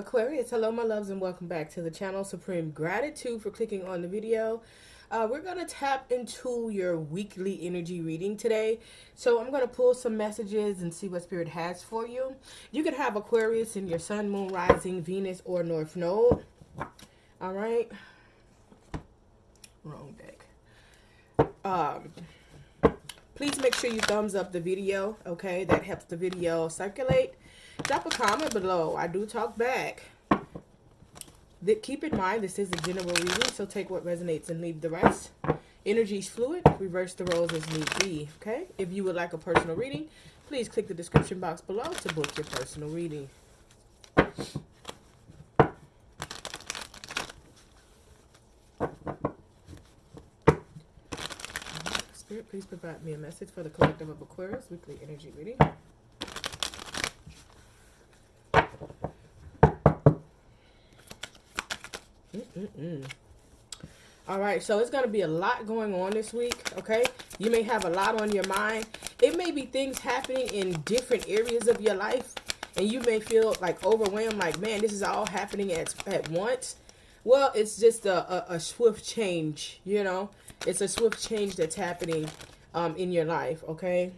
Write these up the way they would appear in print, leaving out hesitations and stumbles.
Aquarius, hello my loves and welcome back to the channel. Supreme gratitude for clicking on the video. We're going to tap into your weekly energy reading today. So I'm going to pull some messages and see what Spirit has for you. You can have Aquarius in your sun, moon, rising, Venus, or North Node. All right. Wrong deck. Please make sure you thumbs up the video, okay? That helps the video circulate. Drop a comment below. I do talk back. Keep in mind, this is a general reading, so take what resonates and leave the rest. Energy's fluid. Reverse the roles as need be, okay? If you would like a personal reading, please click the description box below to book your personal reading. Spirit, please provide me a message for the collective of Aquarius weekly energy reading. All right, so it's going to be a lot going on this week, okay? You may have a lot on your mind. It may be things happening in different areas of your life, and you may feel like overwhelmed, like, man, this is all happening at once. Well, it's just a swift change, you know? It's a swift change that's happening in your life, okay?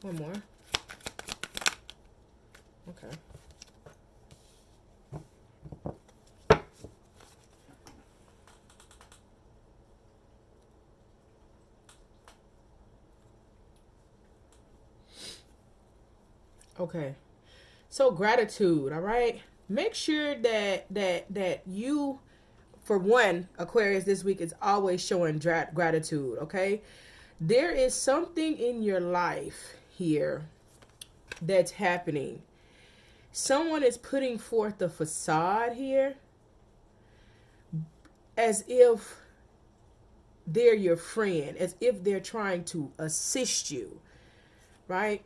One more. Okay. Okay. So gratitude, all right? Make sure that you, for one, Aquarius, this week is always showing gratitude, okay? There is something in your life here that's happening. Someone is putting forth a facade here as if they're your friend, as if they're trying to assist you, right?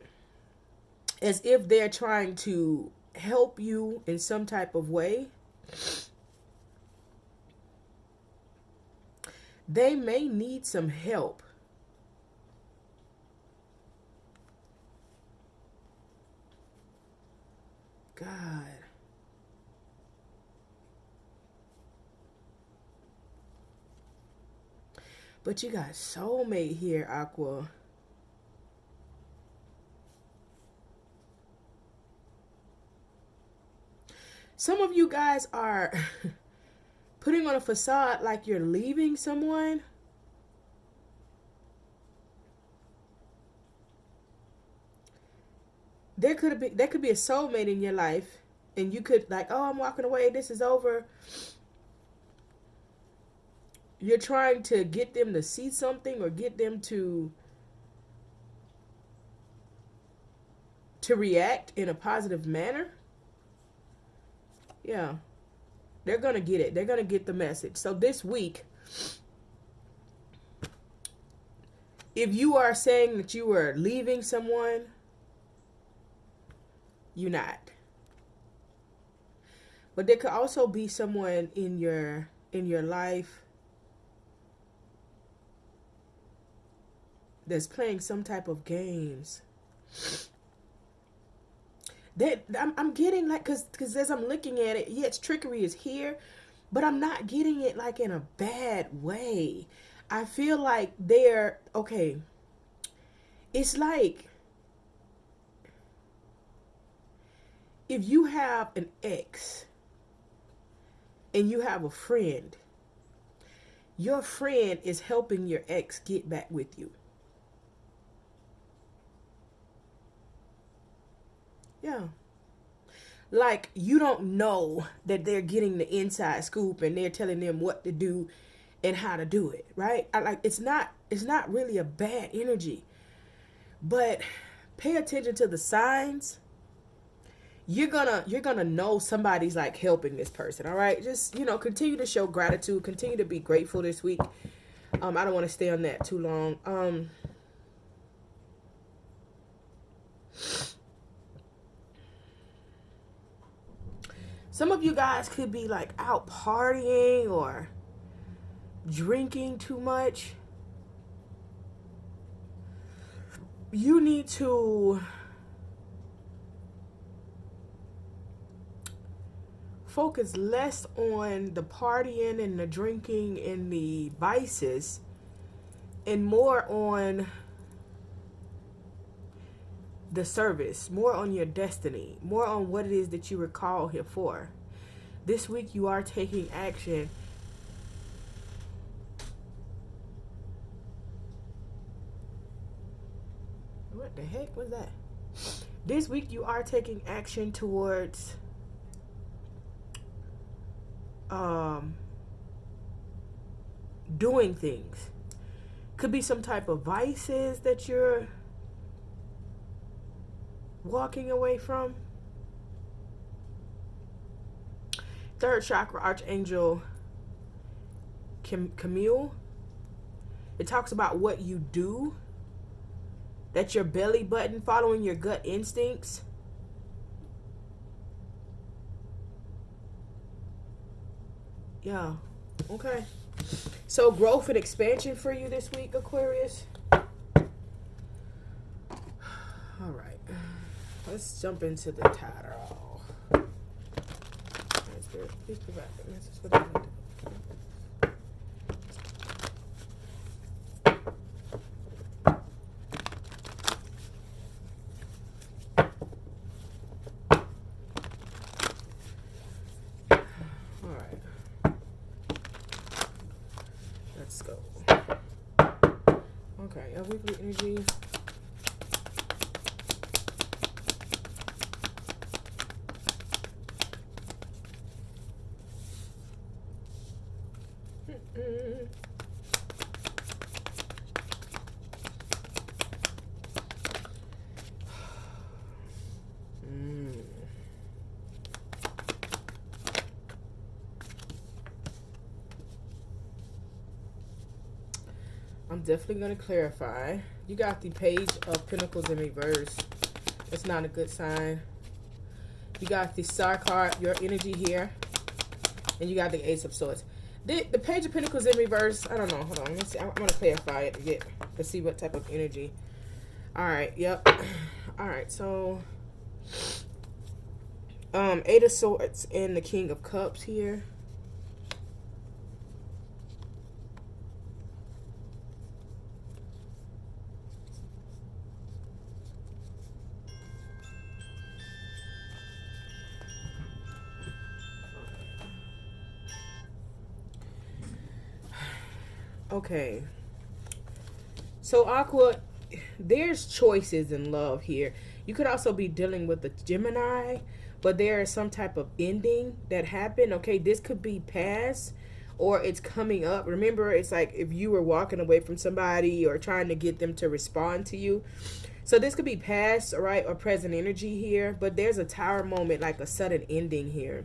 As if they're trying to help you in some type of way. They may need some help. God. But you got soulmate here, Aqua. Some of you guys are putting on a facade like you're leaving someone. There could be a soulmate in your life, and you could like, oh, I'm walking away, this is over. You're trying to get them to see something or get them to react in a positive manner. Yeah. They're going to get it. They're going to get the message. So this week, if you are saying that you are leaving someone, you're not. But there could also be someone in your life that's playing some type of games. That I'm getting like, because as I'm looking at it, yes, trickery is here, but I'm not getting it like in a bad way. I feel like they're, okay, it's like if you have an ex and you have a friend, your friend is helping your ex get back with you. Yeah. Like, you don't know that they're getting the inside scoop and they're telling them what to do and how to do it, right? It's not really a bad energy. But pay attention to the signs. You're gonna know somebody's like helping this person, all right? Just, you know, continue to show gratitude, continue to be grateful this week. I don't want to stay on that too long. Some of you guys could be like out partying or drinking too much. You need to focus less on the partying and the drinking and the vices and more on the service, more on your destiny, more on what it is that you were called here for. This week you are taking action. What the heck was that? This week you are taking action towards doing things. Could be some type of vices that you're walking away from. Third chakra, Archangel Camille. It talks about what you do. That's your belly button, following your gut instincts. Yeah. Okay. So growth and expansion for you this week, Aquarius. All right. Let's jump into the tarot. Please provide the message for the Let's go. Okay, a weekly energy. I'm definitely going to clarify. You got the Page of Pentacles in reverse. That's not a good sign. You got the Star card, your energy here. And you got the Ace of Swords. The Page of Pentacles in reverse, I don't know. Hold on. Let's see. I'm going to clarify it to see what type of energy. All right. Yep. All right. So, Eight of Swords and the King of Cups here. Okay, so Aqua, there's choices in love here. You could also be dealing with a Gemini, but there is some type of ending that happened. Okay, this could be past or it's coming up. Remember, it's like if you were walking away from somebody or trying to get them to respond to you. So this could be past, all right, or present energy here, but there's a Tower moment, like a sudden ending here.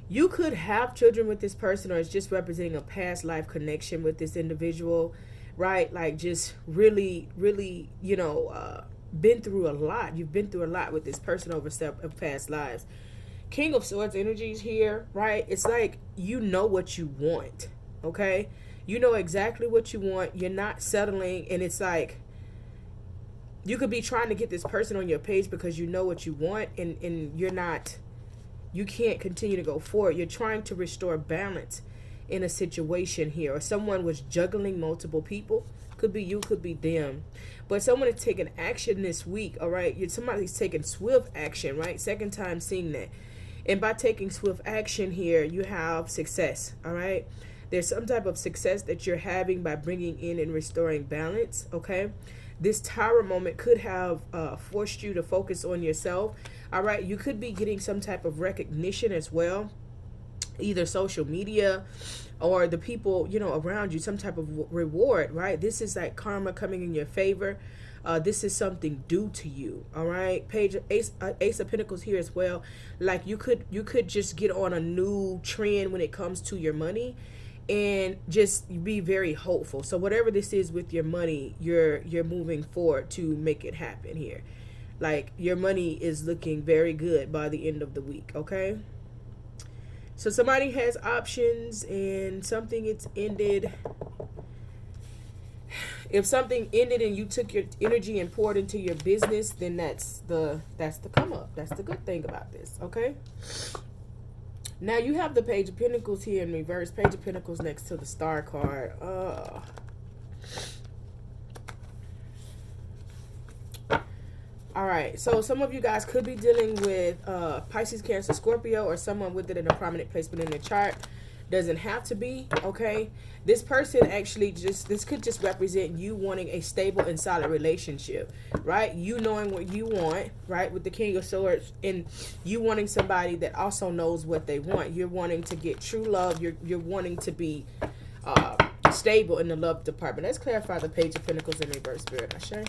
You could have children with this person, or it's just representing a past life connection with this individual, right? Like just really, really, you know, been through a lot. You've been through a lot with this person over of past lives. King of Swords energies here, right? It's like you know what you want, okay? You know exactly what you want. You're not settling, and it's like you could be trying to get this person on your page because you know what you want, and you're not... You can't continue to go forward. You're trying to restore balance in a situation here. Or someone was juggling multiple people. Could be you, could be them. But someone is taking action this week, all right? Somebody's taking swift action, right? Second time seeing that. And by taking swift action here, you have success, all right? There's some type of success that you're having by bringing in and restoring balance, okay? This Tower moment could have forced you to focus on yourself. All right, you could be getting some type of recognition as well, either social media or the people, you know, around you, some type of reward, right? This is like karma coming in your favor. This is something due to you, all right? Ace of Pentacles here as well. Like you could just get on a new trend when it comes to your money and just be very hopeful. So whatever this is with your money, you're moving forward to make it happen here. Like, your money is looking very good by the end of the week, okay? So somebody has options and something it's ended. If something ended and you took your energy and poured into your business, then that's the come up. That's the good thing about this, okay? Now you have the Page of Pentacles here in reverse. Page of Pentacles next to the Star card. All right, so some of you guys could be dealing with Pisces, Cancer, Scorpio, or someone with it in a prominent placement in the chart. Doesn't have to be, okay? This person actually this could just represent you wanting a stable and solid relationship, right? You knowing what you want, right? With the King of Swords, and you wanting somebody that also knows what they want. You're wanting to get true love. You're wanting to be stable in the love department. Let's clarify the Page of Pentacles in reverse, Spirit. Ashe.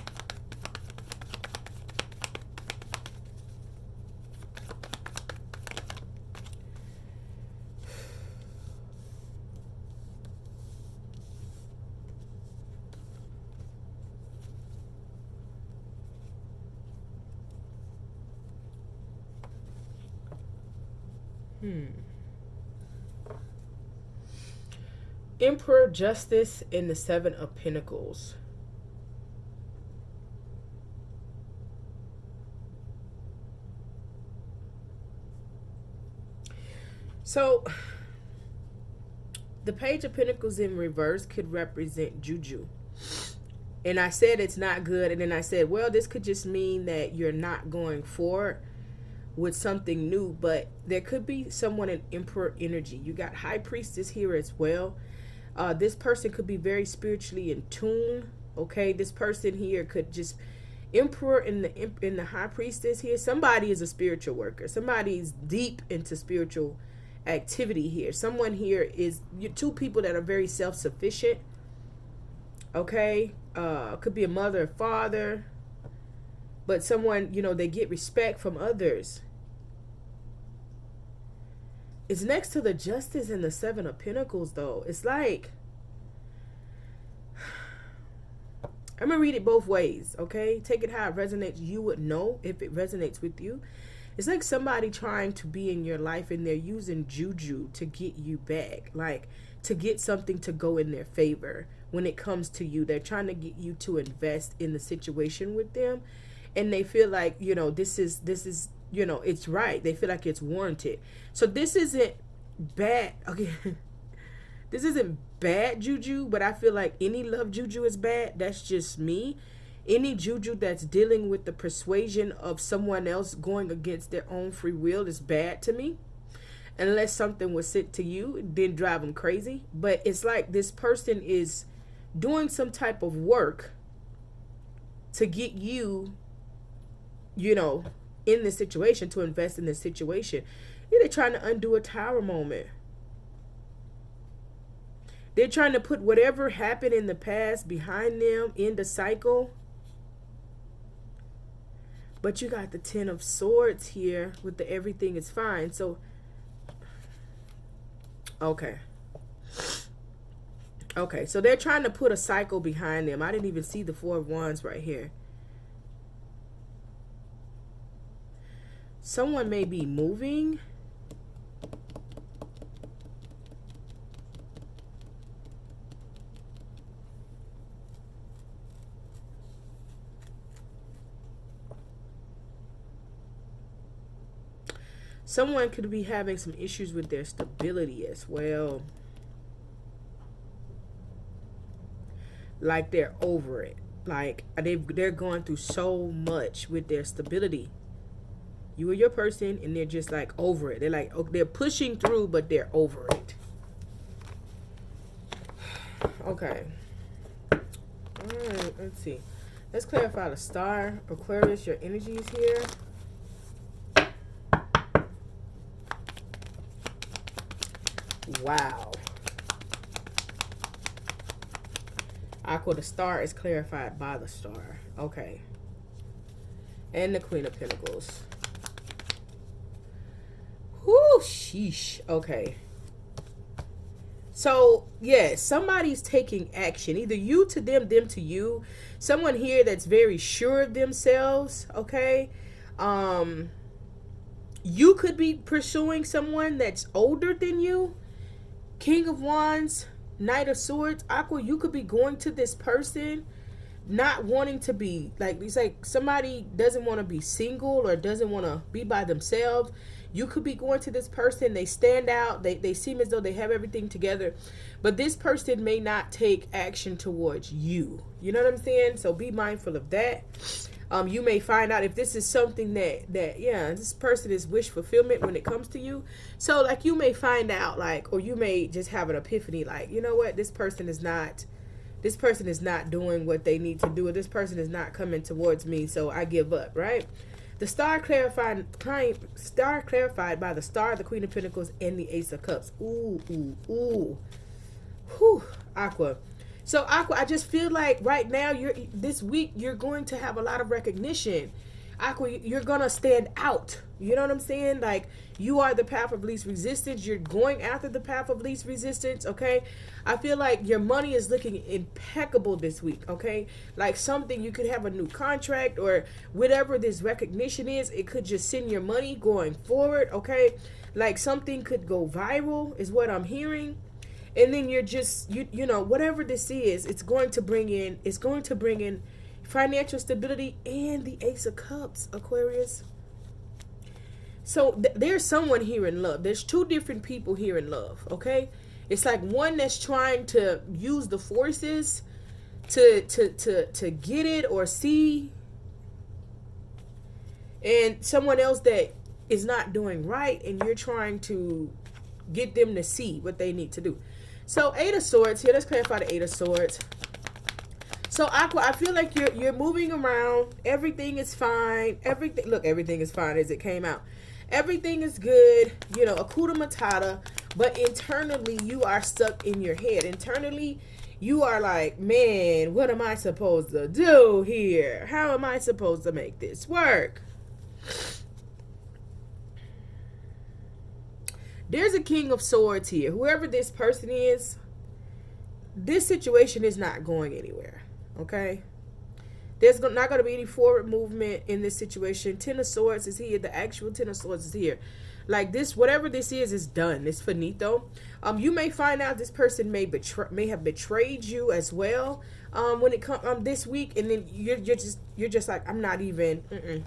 Emperor, Justice, and the Seven of Pentacles. So, the Page of Pentacles in reverse could represent juju. And I said it's not good, and then I said, well, this could just mean that you're not going forward with something new, but there could be someone in Emperor energy. You got High Priestess here as well. This person could be very spiritually in tune, okay? This person here could just, Emperor in the High Priestess here, somebody is a spiritual worker. Somebody's deep into spiritual activity here. Someone here is, two people that are very self-sufficient, okay? Could be a mother or father, but someone, you know, they get respect from others. It's next to the Justice and the Seven of Pentacles, though. It's like, I'm going to read it both ways, okay? Take it how it resonates. You would know if it resonates with you. It's like somebody trying to be in your life, and they're using juju to get you back. Like, to get something to go in their favor when it comes to you. They're trying to get you to invest in the situation with them. And they feel like, you know, this is, you know, it's right. They feel like it's warranted. So this isn't bad. Okay. This isn't bad juju, but I feel like any love juju is bad. That's just me. Any juju that's dealing with the persuasion of someone else going against their own free will is bad to me. Unless something was sent to you, it didn't drive them crazy. But it's like this person is doing some type of work to get you, you know, in this situation, to invest in this situation. They're trying to undo a Tower moment. They're trying to put whatever happened in the past behind them, in the cycle. But you got the Ten of Swords here with the everything is fine. So, okay. Okay, so they're trying to put a cycle behind them. I didn't even see the Four of Wands right here. Someone may be moving. Someone could be having some issues with their stability as well. Like they're over it. Like they're going through so much with their stability. You or your person, and they're just like over it. They're like, they're pushing through, but they're over it. Okay. All right, let's see. Let's clarify the Star. Aquarius, your energy is here. Wow. Aqua, the Star is clarified by the Star. Okay. And the Queen of Pentacles. Whoo, sheesh. Okay. So, yes, somebody's taking action. Either you to them to you. Someone here that's very sure of themselves, okay? You could be pursuing someone that's older than you. King of Wands, Knight of Swords, Aqua, you could be going to this person not wanting to be, like, it's like somebody doesn't want to be single or doesn't want to be by themselves. You could be going to this person, they stand out, they seem as though they have everything together, but this person may not take action towards you. You know what I'm saying? So be mindful of that. You may find out if this is something that yeah, this person is wish fulfillment when it comes to you. So like you may find out, like, or you may just have an epiphany, like, you know what, this person is not doing what they need to do, or this person is not coming towards me, so I give up, right? The star clarified by the star, the Queen of Pentacles, and the Ace of Cups. Ooh, ooh, ooh. Whew, Aqua. So Aqua, I just feel like right now, this week you're going to have a lot of recognition. Aqua, you're gonna stand out. You know what I'm saying? Like, you are the path of least resistance. You're going after the path of least resistance, okay? I feel like your money is looking impeccable this week, okay? Like something, you could have a new contract or whatever this recognition is. It could just send your money going forward, okay? Like something could go viral is what I'm hearing. And then you're just, you know, whatever this is, it's going to bring in financial stability and the Ace of Cups, Aquarius. So there's someone here in love. There's two different people here in love, okay? It's like one that's trying to use the forces to get it or see, and someone else that is not doing right, and you're trying to get them to see what they need to do. So Eight of Swords here. Let's clarify the Eight of Swords. So Aqua, I feel like you're moving around. Everything is fine. Everything is fine as it came out. Everything is good. You know, Hakuna Matata. But internally, you are stuck in your head. Internally, you are like, man, what am I supposed to do here? How am I supposed to make this work? There's a King of Swords here. Whoever this person is, this situation is not going anywhere. Okay? There's not going to be any forward movement in this situation. Ten of Swords is here. The actual Ten of Swords is here. Like this, whatever this is done. It's finito. You may find out this person may have betrayed you as well. When it comes this week, and then you're just like, I'm not even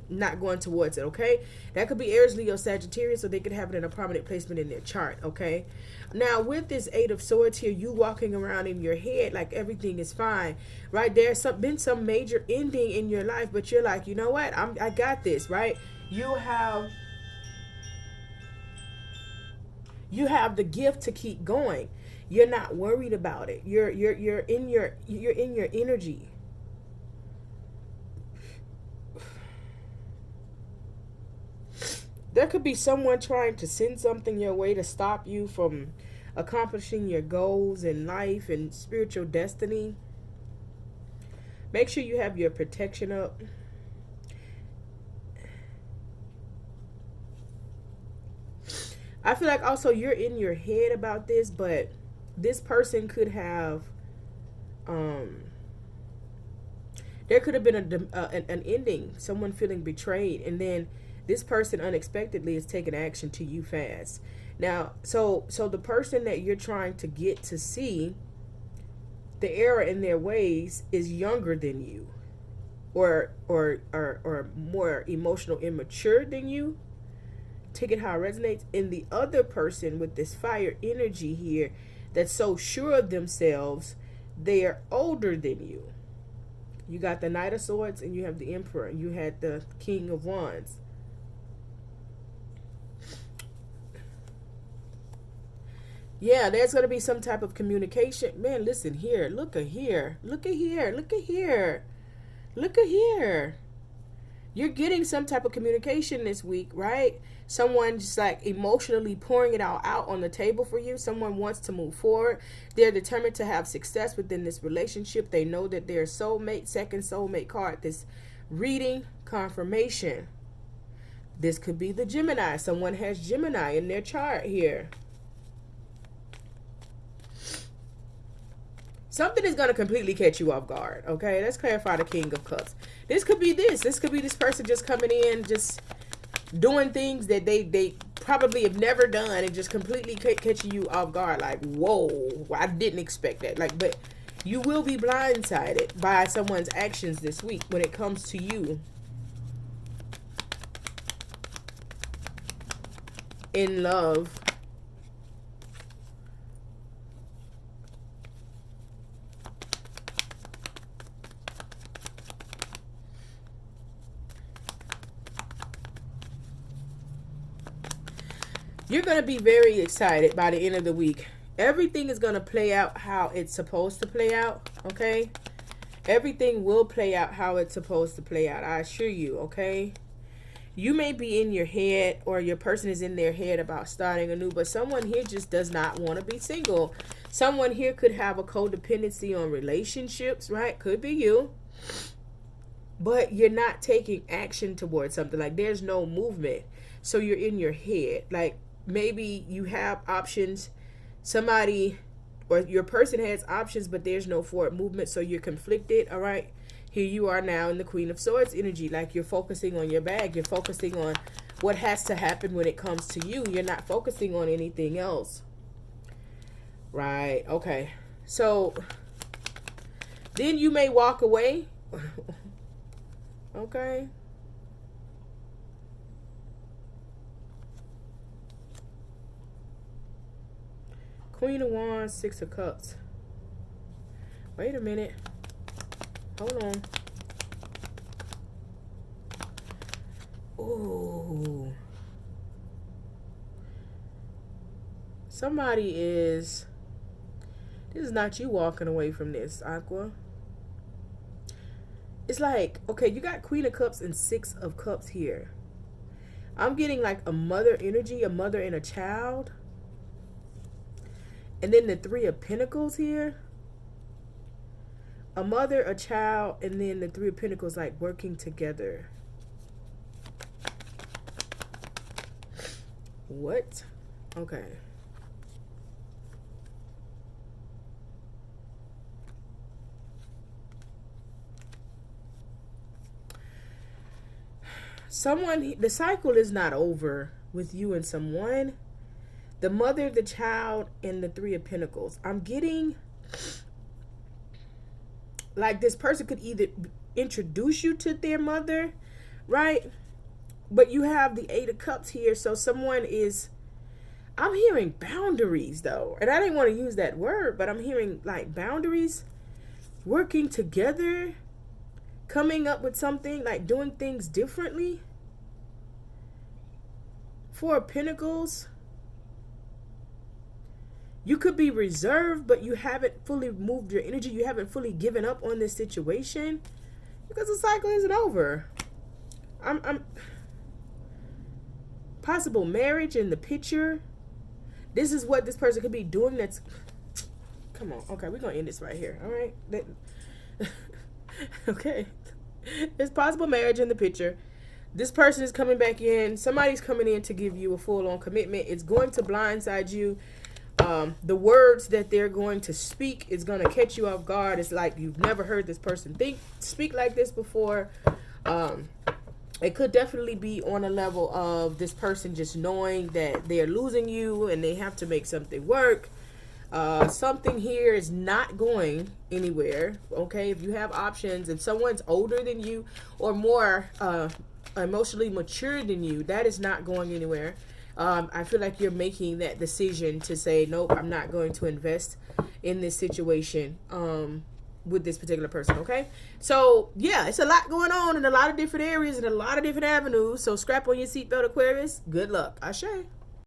not going towards it. Okay, that could be Aries, Leo, Sagittarius, so they could have it in a prominent placement in their chart. Okay, now with this Eight of Swords here, you walking around in your head like everything is fine, right? There's been some major ending in your life, but you're like, you know what? I got this, right? You have the gift to keep going. You're not worried about it. You're in your energy. There could be someone trying to send something your way to stop you from accomplishing your goals in life and spiritual destiny. Make sure you have your protection up. I feel like also you're in your head about this, but this person could have, there could have been an ending, someone feeling betrayed, and then this person unexpectedly is taking action to you fast. Now, so the person that you're trying to get to see the error in their ways is younger than you, or more emotional immature than you. Take it how it resonates. And the other person with this fire energy here that's so sure of themselves, they are older than you. You got the Knight of Swords and you have the Emperor. You had the King of Wands. Yeah, there's going to be some type of communication. Man, listen here. Look at here. Look at here. Look at here. Look at here. You're getting some type of communication this week, right? Someone just like emotionally pouring it all out on the table for you. Someone wants to move forward. They're determined to have success within this relationship. They know that their soulmate, second soulmate card, this reading confirmation. This could be the Gemini. Someone has Gemini in their chart here. Something is going to completely catch you off guard. Okay, let's clarify the King of Cups. This could be this. This could be this person just coming in, just doing things that they probably have never done and just completely catching you off guard. Like, whoa, I didn't expect that. Like, but you will be blindsided by someone's actions this week when it comes to you in love. You're going to be very excited by the end of the week. Everything is going to play out how it's supposed to play out, okay? Everything will play out how it's supposed to play out, I assure you, okay? You may be in your head, or your person is in their head about starting anew, but someone here just does not want to be single. Someone here could have a codependency on relationships, right? Could be you. But you're not taking action towards something. Like, there's no movement. So you're in your head. Like, maybe you have options, somebody or your person has options, but there's no forward movement, so you're conflicted. All right, here you are now in the Queen of Swords energy. Like, you're focusing on your bag, you're focusing on what has to happen when it comes to you. You're not focusing on anything else, right? Okay, so then you may walk away. Okay, Queen of Wands, Six of Cups. Wait a minute. Hold on. Ooh. Somebody is... This is not you walking away from this, Aqua. It's like, okay, you got Queen of Cups and Six of Cups here. I'm getting like a mother energy, a mother and a child. And then the Three of Pentacles here. A mother, a child, and then the Three of Pentacles like working together. What? Okay. Someone, the cycle is not over with you and someone. The mother, the child, and the Three of Pentacles. I'm getting like this person could either introduce you to their mother, right? But you have the Eight of Cups here. So someone is, I'm hearing boundaries though. And I didn't want to use that word, but I'm hearing like boundaries, working together, coming up with something, like doing things differently. Four of Pentacles. You could be reserved, but you haven't fully moved your energy. You haven't fully given up on this situation because the cycle isn't over. I'm possible marriage in the picture. This is what this person could be doing. That's, come on. Okay, we're going to end this right here. All right. Okay. There's possible marriage in the picture. This person is coming back in. Somebody's coming in to give you a full-on commitment. It's going to blindside you. The words that they're going to speak is going to catch you off guard. It's like you've never heard this person speak like this before. It could definitely be on a level of this person just knowing that they're losing you and they have to make something work. Something here is not going anywhere. Okay, if you have options, if someone's older than you or more emotionally mature than you, that is not going anywhere. I feel like you're making that decision to say, nope, I'm not going to invest in this situation with this particular person, okay? So, yeah, it's a lot going on in a lot of different areas and a lot of different avenues. So, strap on your seatbelt, Aquarius. Good luck. Ashe.